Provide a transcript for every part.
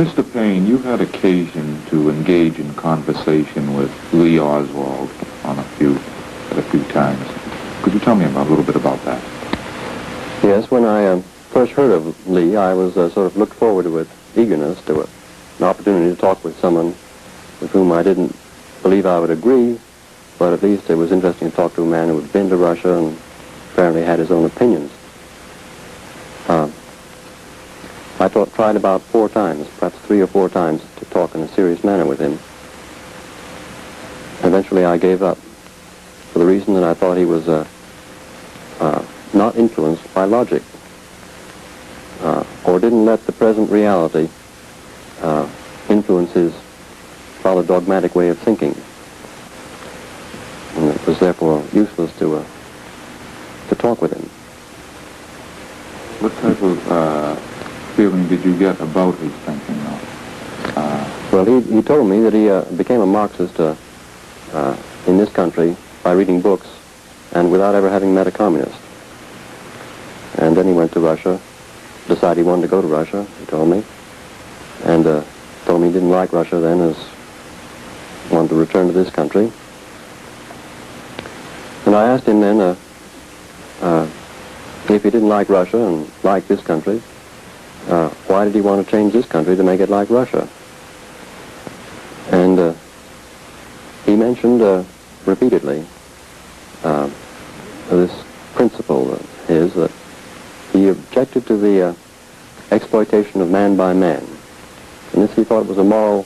Mr. Paine, you had occasion to engage in conversation with Lee Oswald at a few times. Could you tell me a little bit about that? Yes, when I first heard of Lee, I was sort of looked forward to with eagerness to an opportunity to talk with someone with whom I didn't believe I would agree, but at least it was interesting to talk to a man who had been to Russia and apparently had his own opinions. I tried about 4 times, perhaps 3 or 4 times, to talk in a serious manner with him. Eventually I gave up for the reason that I thought he was not influenced by logic, or didn't let the present reality influence his rather dogmatic way of thinking. And it was therefore useless to talk with him. What type of feeling did you get about his thinking, though? Well, he told me that he became a Marxist in this country by reading books and without ever having met a communist. And then he went to Russia, decided he wanted to go to Russia, he told me, and told me he didn't like Russia then, as wanted to return to this country. And I asked him then if he didn't like Russia and liked this country, why did he want to change this country to make it like Russia? And he mentioned repeatedly this principle of his, that he objected to the exploitation of man by man. And this he thought was a moral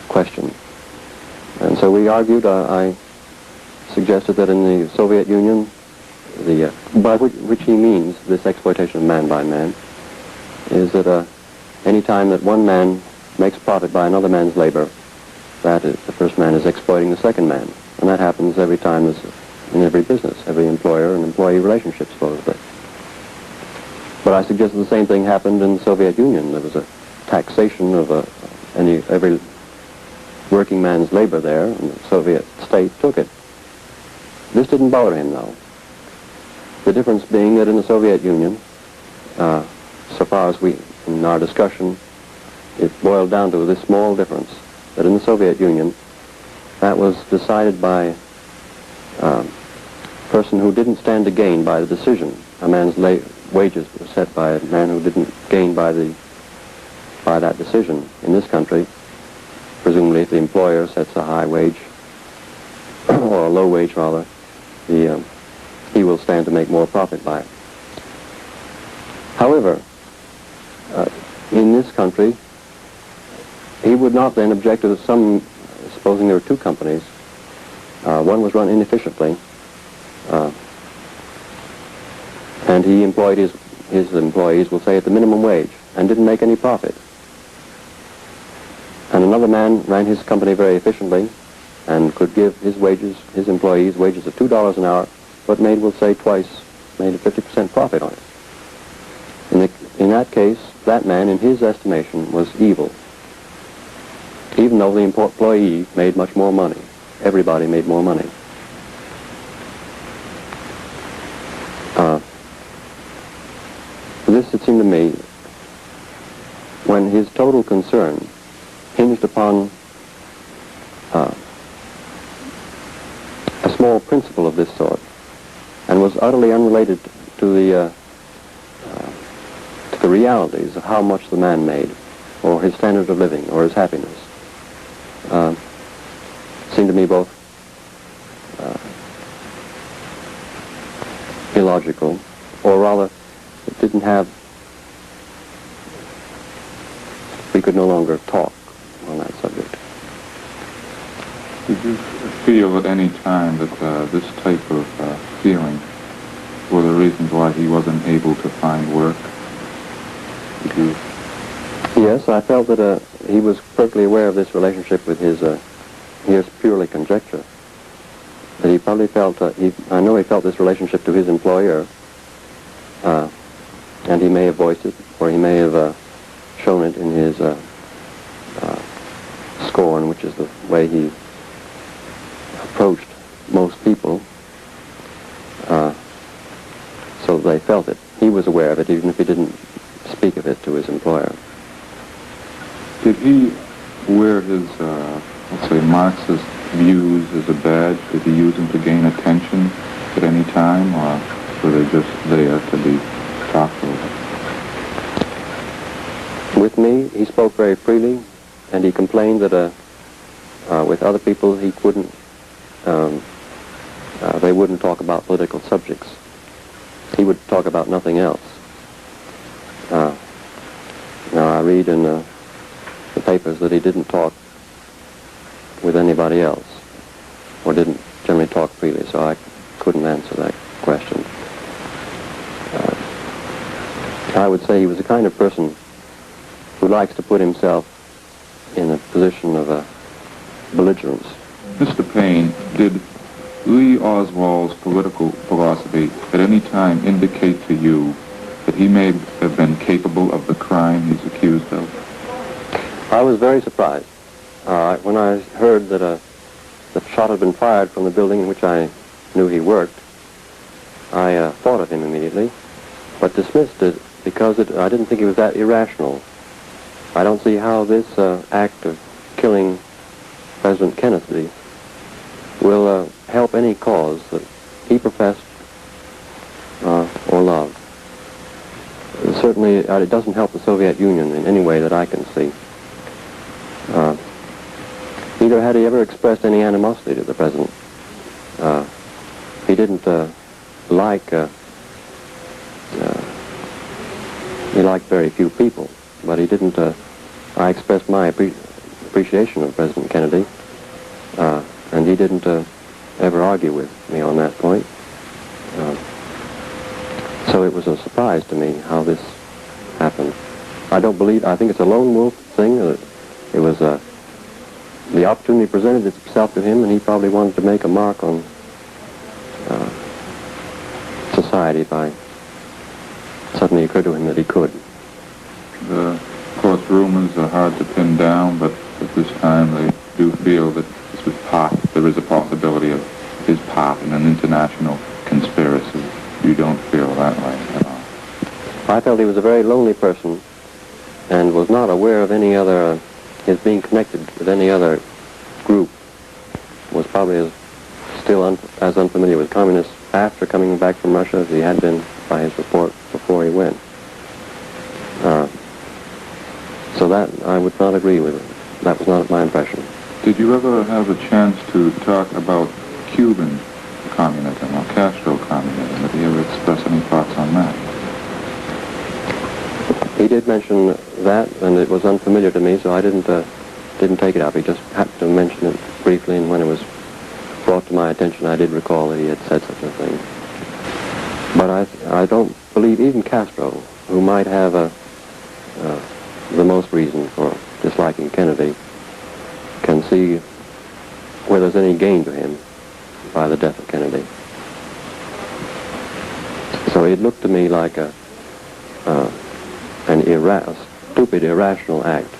question. And so we argued. I suggested that in the Soviet Union, by which he means this exploitation of man by man, is that any time that one man makes profit by another man's labor, that is, the first man is exploiting the second man. And that happens every time in every business, every employer and employee relationship, supposedly. But I suggested the same thing happened in the Soviet Union. There was a taxation of every working man's labor there, and the Soviet state took it. This didn't bother him, though. The difference being that in the Soviet Union, so far as in our discussion, it boiled down to this small difference, that in the Soviet Union, that was decided by a person who didn't stand to gain by the decision. A man's wages were set by a man who didn't gain by that decision. In this country, presumably if the employer sets a high wage, or a low wage rather, he will stand to make more profit by it. However, in this country, he would not then object to supposing there were 2 companies, one was run inefficiently, and he employed his employees, we'll say, at the minimum wage, and didn't make any profit. And another man ran his company very efficiently, and could give his employees wages of $2 an hour, but made, we'll say, made a 50% profit on it. In that case, that man, in his estimation, was evil, even though the employee made much more money. Everybody made more money. This, it seemed to me, when his total concern hinged upon a small principle of this sort, and was utterly unrelated to the realities of how much the man made, or his standard of living, or his happiness, seemed to me both illogical, or rather, it didn't have, we could no longer talk on that subject. Did you feel at any time that this type of feeling were the reasons why he wasn't able to find work? Did you? Yes, I felt that he was perfectly aware of this relationship with his, here's purely conjecture, that he probably felt, I know he felt this relationship to his employer, and he may have voiced it, or he may have shown it in his scorn, which is the way he approached most people, so they felt it. He was aware of it, even if he didn't speak of it to his employer. Did he wear his, let's say, Marxist views as a badge? Did he use them to gain attention at any time, or were they just there to be talked over? With me, he spoke very freely, and he complained that with other people he couldn't, they wouldn't talk about political subjects. He would talk about nothing else. Now I read in the papers that he didn't talk with anybody else, or didn't generally talk freely, so I couldn't answer that question. I would say he was the kind of person who likes to put himself in a position of belligerence. Mr. Paine, did Lee Oswald's political philosophy at any time indicate to you that he may have been capable of the crime he's accused of? I was very surprised. When I heard that a shot had been fired from the building in which I knew he worked, I thought of him immediately, but dismissed it because I didn't think it was that irrational. I don't see how this act of killing President Kennedy will help any cause that he professed or loved. Certainly, it doesn't help the Soviet Union in any way that I can see. Neither had he ever expressed any animosity to the president. He didn't he liked very few people, but he didn't, I expressed my appreciation of President Kennedy, and he didn't ever argue with me on that point. So it was a surprise to me how this happened. I think it's a lone wolf thing. It was, the opportunity presented itself to him, and he probably wanted to make a mark on society by suddenly occurred to him that he could. Of course, rumors are hard to pin down, but at this time they do feel that this was there is a possibility of his part in an international conspiracy. You don't feel that way at all? I felt he was a very lonely person and was not aware of any other, his being connected with any other group was probably still as unfamiliar with communists after coming back from Russia as he had been by his report before he went. So that I would not agree with it. That was not my impression. Did you ever have a chance to talk about Cuban communism or Castro communism? Did he ever express any thoughts on that? He did mention that, and it was unfamiliar to me, so I didn't take it up. He just happened to mention it briefly, and when it was brought to my attention, I did recall that he had said such a thing. But I don't believe even Castro, who might have the most reason for disliking Kennedy, can see where there's any gain to him by the death of Kennedy. So it looked to me like a stupid, irrational act